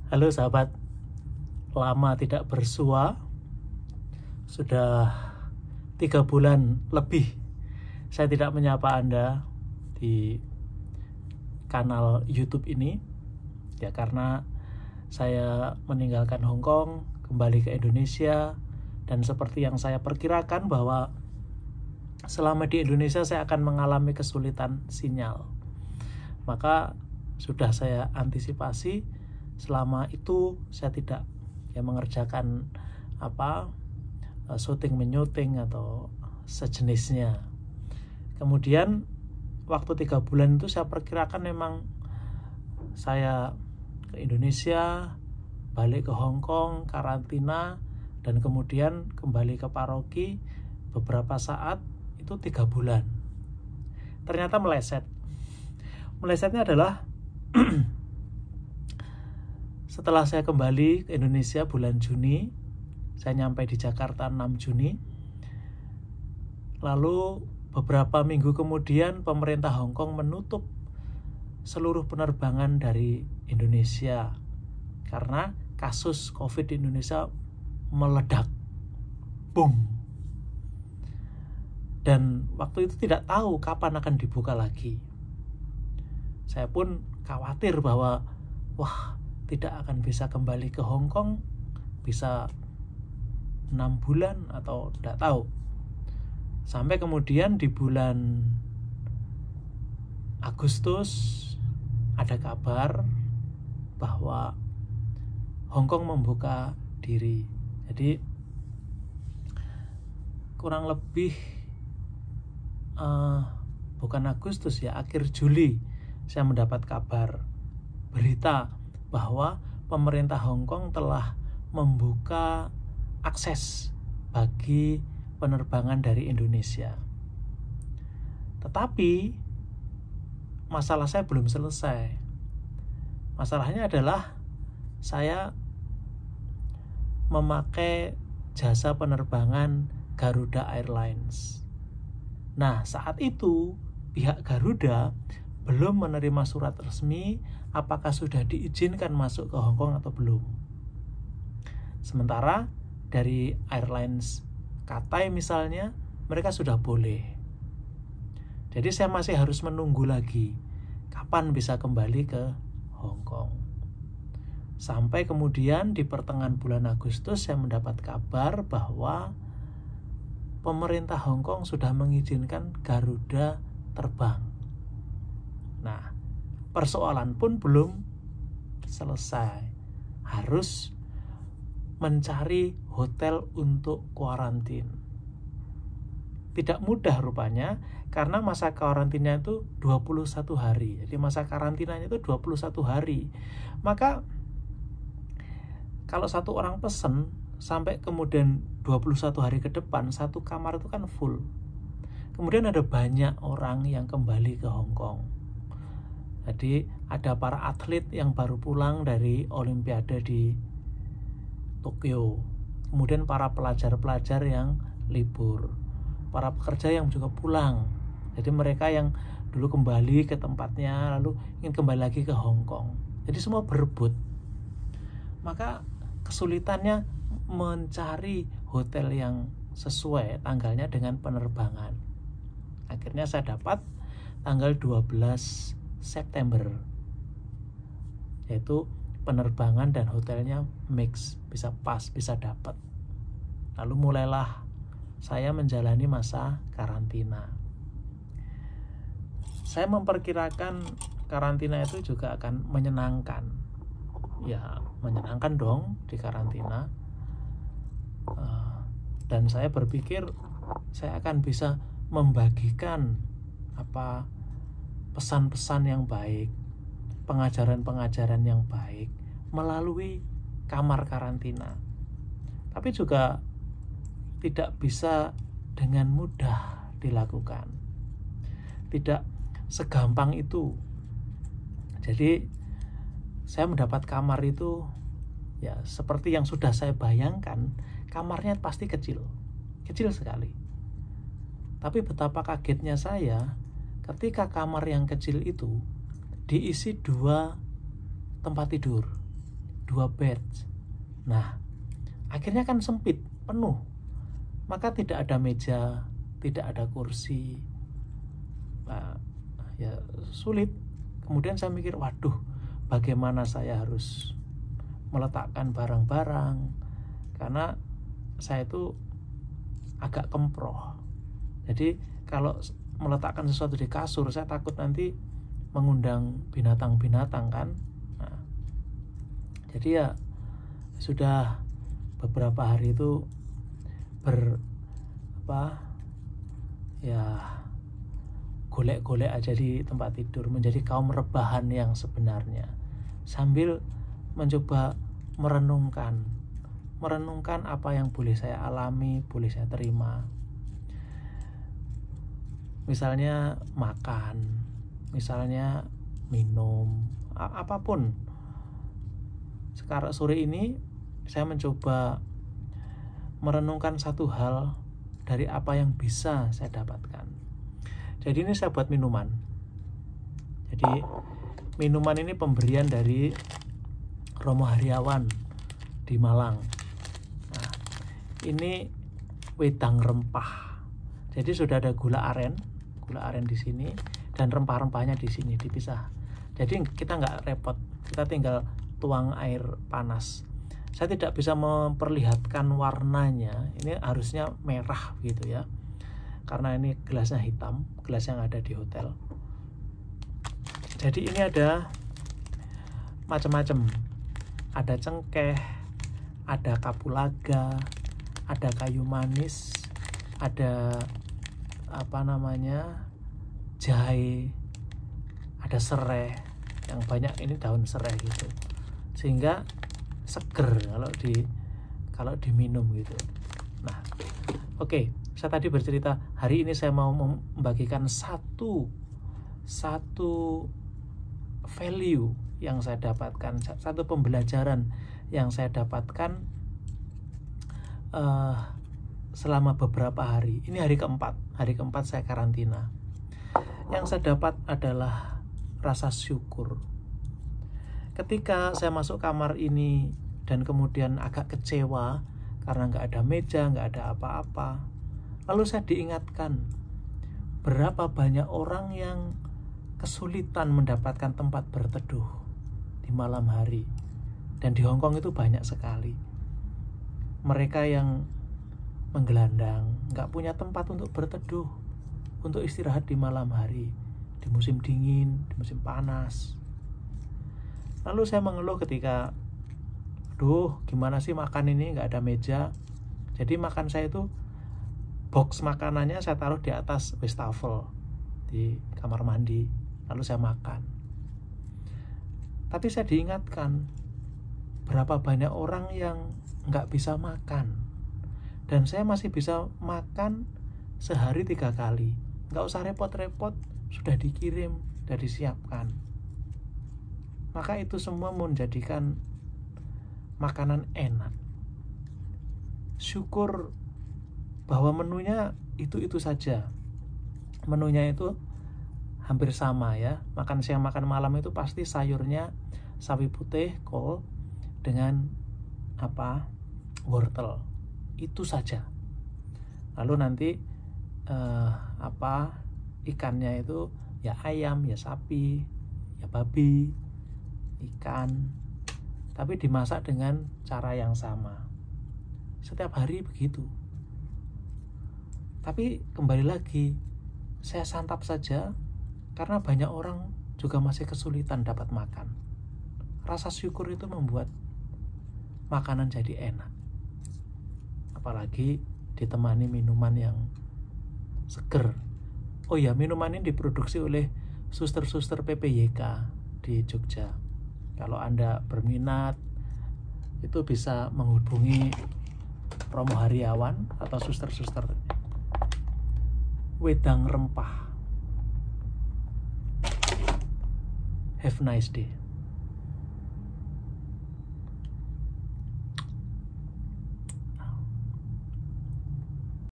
Halo sahabat, lama tidak bersua, sudah 3 bulan lebih saya tidak menyapa Anda di kanal YouTube ini. Ya karena saya meninggalkan Hong Kong, kembali ke Indonesia, dan seperti yang saya perkirakan bahwa selama di Indonesia saya akan mengalami kesulitan sinyal. Maka sudah saya antisipasi. Selama itu saya tidak mengerjakan syuting menyuting atau sejenisnya. Kemudian waktu 3 bulan itu saya perkirakan memang saya ke Indonesia, balik ke Hong Kong, karantina, dan kemudian kembali ke paroki beberapa saat, itu 3 bulan. Ternyata meleset. Melesetnya adalah setelah saya kembali ke Indonesia bulan Juni, saya nyampe di Jakarta 6 Juni. Lalu beberapa minggu kemudian pemerintah Hong Kong menutup seluruh penerbangan dari Indonesia karena kasus COVID di Indonesia meledak. Boom. Dan waktu itu tidak tahu kapan akan dibuka lagi. Saya pun khawatir bahwa tidak akan bisa kembali ke Hong Kong, bisa 6 bulan atau tidak tahu. Sampai kemudian di bulan Agustus ada kabar bahwa Hong Kong membuka diri. Jadi kurang lebih bukan Agustus ya, akhir Juli saya mendapat kabar, berita bahwa pemerintah Hong Kong telah membuka akses bagi penerbangan dari Indonesia. Tetapi masalah saya belum selesai. Masalahnya adalah saya memakai jasa penerbangan Garuda Airlines. Nah, saat itu pihak Garuda belum menerima surat resmi apakah sudah diizinkan masuk ke Hong Kong atau belum. Sementara dari Airlines Cathay misalnya, mereka sudah boleh. Jadi saya masih harus menunggu lagi kapan bisa kembali ke Hong Kong. Sampai kemudian di pertengahan bulan Agustus saya mendapat kabar bahwa pemerintah Hong Kong sudah mengizinkan Garuda terbang. Nah, persoalan pun belum selesai. Harus mencari hotel untuk kuarantin. Tidak mudah rupanya karena masa karantinanya itu 21 hari. Jadi masa karantinanya itu 21 hari. Maka kalau satu orang pesen sampai kemudian 21 hari ke depan, satu kamar itu kan full. Kemudian ada banyak orang yang kembali ke Hong Kong. Jadi ada para atlet yang baru pulang dari Olimpiade di Tokyo. Kemudian para pelajar-pelajar yang libur. Para pekerja yang juga pulang. Jadi mereka yang dulu kembali ke tempatnya lalu ingin kembali lagi ke Hong Kong. Jadi semua berebut. Maka kesulitannya mencari hotel yang sesuai tanggalnya dengan penerbangan. Akhirnya saya dapat tanggal 12 September, yaitu penerbangan dan hotelnya mix, bisa pas, bisa dapat. Lalu mulailah saya menjalani masa karantina. Saya memperkirakan karantina itu juga akan menyenangkan. Ya, menyenangkan dong di karantina. Dan saya berpikir saya akan bisa membagikan pesan-pesan yang baik, pengajaran-pengajaran yang baik melalui kamar karantina. Tapi juga tidak bisa dengan mudah dilakukan. Tidak segampang itu. Jadi saya mendapat kamar itu ya seperti yang sudah saya bayangkan, kamarnya pasti kecil sekali. Tapi betapa kagetnya saya ketika kamar yang kecil itu diisi 2 tempat tidur. 2 batch. Nah, akhirnya kan sempit, penuh. Maka tidak ada meja, tidak ada kursi. Nah, ya sulit. Kemudian saya mikir, waduh, bagaimana saya harus meletakkan barang-barang, karena saya itu agak kemproh. Jadi kalau meletakkan sesuatu di kasur, saya takut nanti mengundang binatang-binatang kan. Nah, jadi ya sudah beberapa hari itu golek-golek aja di tempat tidur, menjadi kaum rebahan yang sebenarnya, sambil mencoba merenungkan apa yang boleh saya alami, boleh saya terima. Misalnya makan, misalnya minum, apapun. Sekarang sore ini saya mencoba merenungkan satu hal dari apa yang bisa saya dapatkan. Jadi ini saya buat minuman. Jadi minuman ini pemberian dari Romo Haryawan di Malang. Nah, ini wedang rempah. Jadi sudah ada gula aren di sini, dan rempah-rempahnya di sini dipisah. Jadi kita nggak repot, kita tinggal tuang air panas. Saya tidak bisa memperlihatkan warnanya, ini harusnya merah gitu ya, karena ini gelasnya hitam, gelas yang ada di hotel. Jadi ini ada macam-macam, ada cengkeh, ada kapulaga, ada kayu manis, ada jahe, ada serai, yang banyak ini daun serai gitu, sehingga seger kalau diminum gitu. Nah, oke. Saya tadi bercerita, hari ini saya mau membagikan satu value yang saya dapatkan, satu pembelajaran yang saya dapatkan selama beberapa hari. Ini hari keempat saya karantina. Yang saya dapat adalah rasa syukur. Ketika saya masuk kamar ini dan kemudian agak kecewa karena nggak ada meja, nggak ada apa-apa, lalu saya diingatkan berapa banyak orang yang kesulitan mendapatkan tempat berteduh di malam hari. Dan di Hong Kong itu banyak sekali mereka yang menggelandang, nggak punya tempat untuk berteduh, untuk istirahat di malam hari, di musim dingin, di musim panas. Lalu saya mengeluh ketika, gimana sih makan ini, nggak ada meja. Jadi makan saya itu, box makanannya saya taruh di atas wastafel di kamar mandi, lalu saya makan. Tapi saya diingatkan berapa banyak orang yang nggak bisa makan, dan saya masih bisa makan sehari 3 kali, nggak usah repot-repot, sudah dikirim, sudah disiapkan. Maka itu semua menjadikan makanan enak. Syukur bahwa menunya itu saja. Menunya itu hampir sama ya. Makan siang, makan malam itu pasti sayurnya sawi putih, kol, dengan wortel. Itu saja. Lalu nanti ikannya itu ya ayam, ya sapi, ya babi, ikan. Tapi dimasak dengan cara yang sama. Setiap hari begitu. Tapi kembali lagi, saya santap saja karena banyak orang juga masih kesulitan dapat makan. Rasa syukur itu membuat makanan jadi enak. Apalagi ditemani minuman yang seger. Oh ya, minuman ini diproduksi oleh suster-suster PPYK di Jogja. Kalau Anda berminat, itu bisa menghubungi Romo Haryawan atau suster-suster. Wedang rempah. Have a nice day.